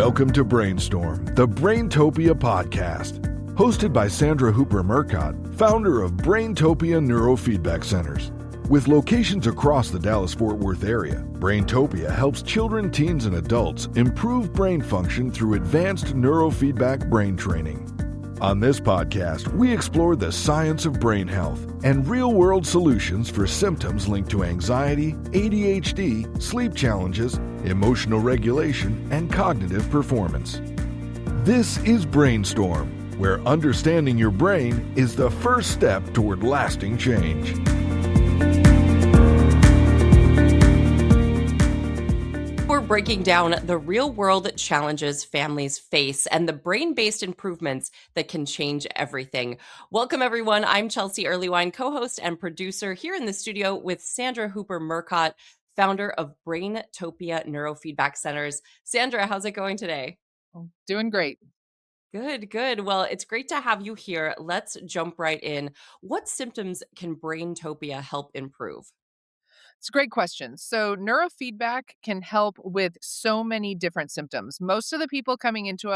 Welcome to Brainstorm, the Braintopia podcast, hosted by Sandra Hooper-Murcott, founder of Braintopia Neurofeedback Centers. With locations across the Dallas-Fort Worth area, Braintopia helps children, teens, and adults improve brain function through advanced neurofeedback brain training. On this podcast, we explore the science of brain health and real-world solutions for symptoms linked to anxiety, ADHD, sleep challenges, emotional regulation, and cognitive performance. This is Brainstorm, where understanding your brain is the first step toward lasting change. We're breaking down the real-world challenges families face and the brain-based improvements that can change everything. Welcome, everyone. I'm Chelsea Earlywine, co-host and producer here in the studio with Sandra Hooper-Murcott, founder of Braintopia Neurofeedback Centers. Sandra, how's it going today? Doing great. Good. Well, it's great to have you here. Let's jump right in. What symptoms can Braintopia help improve? It's a great question. So, neurofeedback can help with so many different symptoms. Most of the people coming to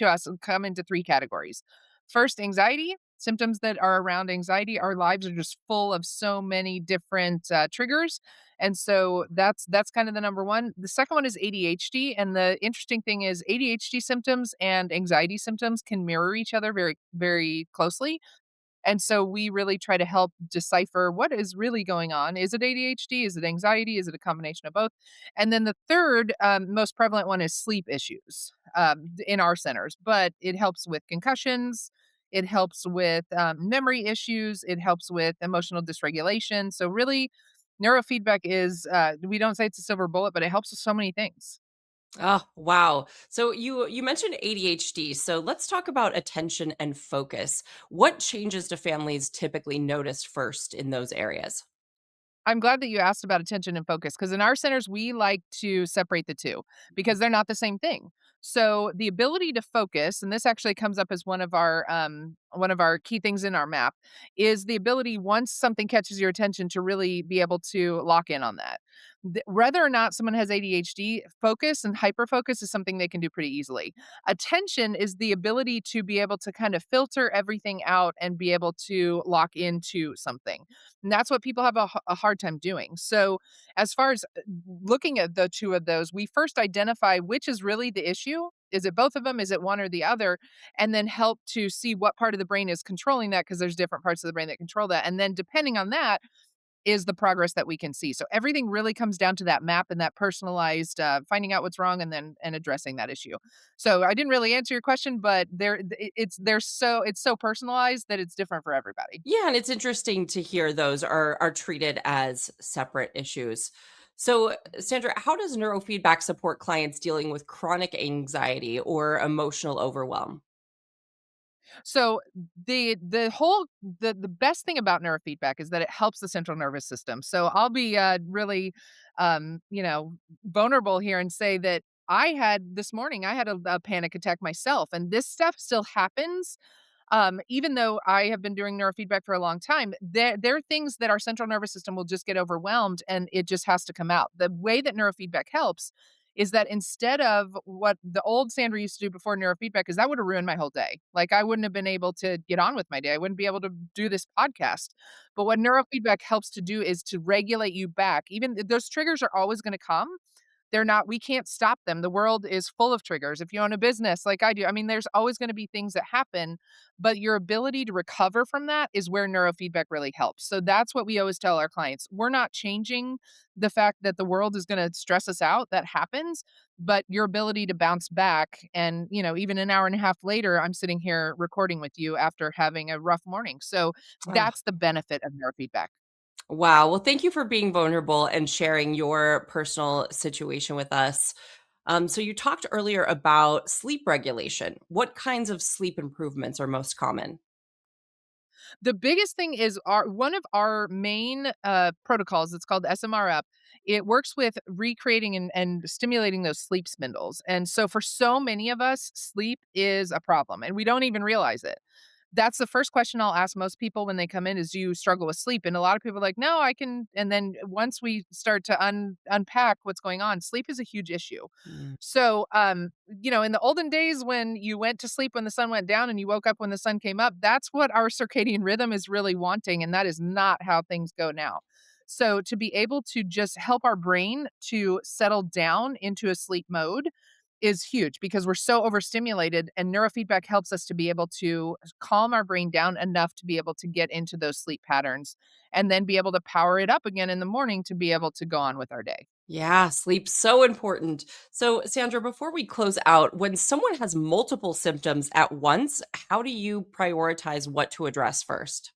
us come into three categories. First, anxiety. Symptoms that are around anxiety. Our lives are just full of so many different triggers, and so that's kind of the number one. The second one is ADHD, and the interesting thing is ADHD symptoms and anxiety symptoms can mirror each other very, very closely. And so we really try to help decipher what is really going on. Is it ADHD? Is it anxiety? Is it a combination of both? And then the third most prevalent one is sleep issues in our centers, but it helps with concussions. It helps with memory issues. It helps with emotional dysregulation. So really, neurofeedback is, we don't say it's a silver bullet, but it helps with so many things. Oh, wow. So you mentioned ADHD. So let's talk about attention and focus. What changes do families typically notice first in those areas? I'm glad that you asked about attention and focus because in our centers, we like to separate the two because they're not the same thing. So the ability to focus, and this actually comes up as one of our key things in our map, is the ability once something catches your attention to really be able to lock in on that. Whether or not someone has ADHD, focus and hyperfocus is something they can do pretty easily. Attention is the ability to be able to kind of filter everything out and be able to lock into something. And that's what people have a hard time doing. So, as far as looking at the two of those, we first identify which is really the issue. Is it both of them? Is it one or the other? And then help to see what part of the brain is controlling that because there's different parts of the brain that control that. And then, depending on that, is the progress that we can see. So everything really comes down to that map and that personalized finding out what's wrong and then addressing that issue. So I didn't really answer your question, but it's so personalized that it's different for everybody. Yeah, and it's interesting to hear those are treated as separate issues. So, Sandra, how does neurofeedback support clients dealing with chronic anxiety or emotional overwhelm? So the best thing about neurofeedback is that it helps the central nervous system. So I'll be really vulnerable here and say that this morning I had a panic attack myself, and this stuff still happens. Even though I have been doing neurofeedback for a long time, there are things that our central nervous system will just get overwhelmed and it just has to come out. The way that neurofeedback helps is that instead of what the old Sandra used to do before neurofeedback, is that would have ruined my whole day. Like I wouldn't have been able to get on with my day. I wouldn't be able to do this podcast. But what neurofeedback helps to do is to regulate you back. Even those triggers are always going to come. We can't stop them. The world is full of triggers. If you own a business like I do, I mean, there's always going to be things that happen, but your ability to recover from that is where neurofeedback really helps. So that's what we always tell our clients. We're not changing the fact that the world is going to stress us out. That happens, but your ability to bounce back and, even an hour and a half later, I'm sitting here recording with you after having a rough morning. So Ah, that's the benefit of neurofeedback. wow. Well, thank you for being vulnerable and sharing your personal situation with us. So, you talked earlier about sleep regulation. What kinds of sleep improvements are most common? The biggest thing is one of our main protocols. It's called SMR up. It works with recreating and stimulating those sleep spindles. And so for so many of us, sleep is a problem and we don't even realize it. that's the first question I'll ask most people when they come in is, do you struggle with sleep? And a lot of people are like, no, I can. And then once we start to unpack what's going on, sleep is a huge issue. Mm. So, in the olden days when you went to sleep when the sun went down and you woke up when the sun came up, that's what our circadian rhythm is really wanting. And that is not how things go now. So to be able to just help our brain to settle down into a sleep mode is huge because we're so overstimulated, and neurofeedback helps us to be able to calm our brain down enough to be able to get into those sleep patterns and then be able to power it up again in the morning to be able to go on with our day. Yeah, sleep's so important. So, Sandra, before we close out, when someone has multiple symptoms at once, how do you prioritize what to address first?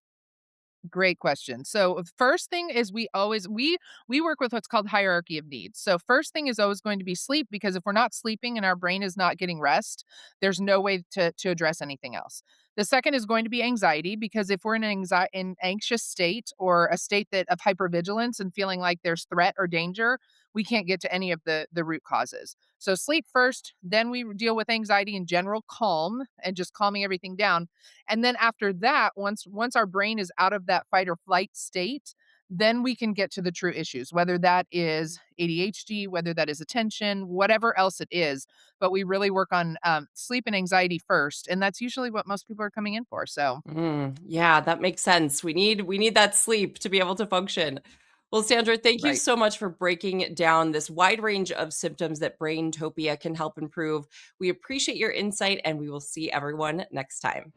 Great question. So first thing is we work with what's called hierarchy of needs. So first thing is always going to be sleep, because if we're not sleeping and our brain is not getting rest, there's no way to address anything else. The second is going to be anxiety, because if we're in an anxious state or a state of hypervigilance and feeling like there's threat or danger, we can't get to any of the root causes. So sleep first, then we deal with anxiety in general, calm and just calming everything down. And then after that, once our brain is out of that fight or flight state, then we can get to the true issues, whether that is ADHD, whether that is attention, whatever else it is. But we really work on sleep and anxiety first, and that's usually what most people are coming in for. So, Yeah, that makes sense. We need that sleep to be able to function. Well, Sandra, thank you right. so much for breaking down this wide range of symptoms that Braintopia can help improve. We appreciate your insight, and we will see everyone next time.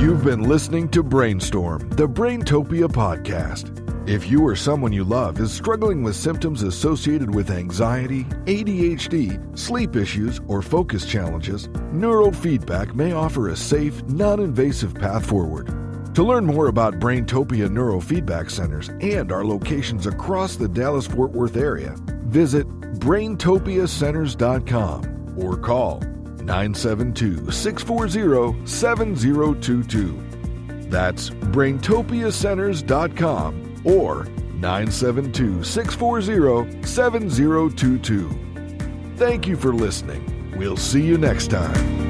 You've been listening to Brainstorm, the Braintopia podcast. If you or someone you love is struggling with symptoms associated with anxiety, ADHD, sleep issues, or focus challenges, neurofeedback may offer a safe, non-invasive path forward. To learn more about Braintopia Neurofeedback Centers and our locations across the Dallas-Fort Worth area, visit BraintopiaCenters.com or call 972-640-7022. That's BraintopiaCenters.com or 972-640-7022. Thank you for listening. We'll see you next time.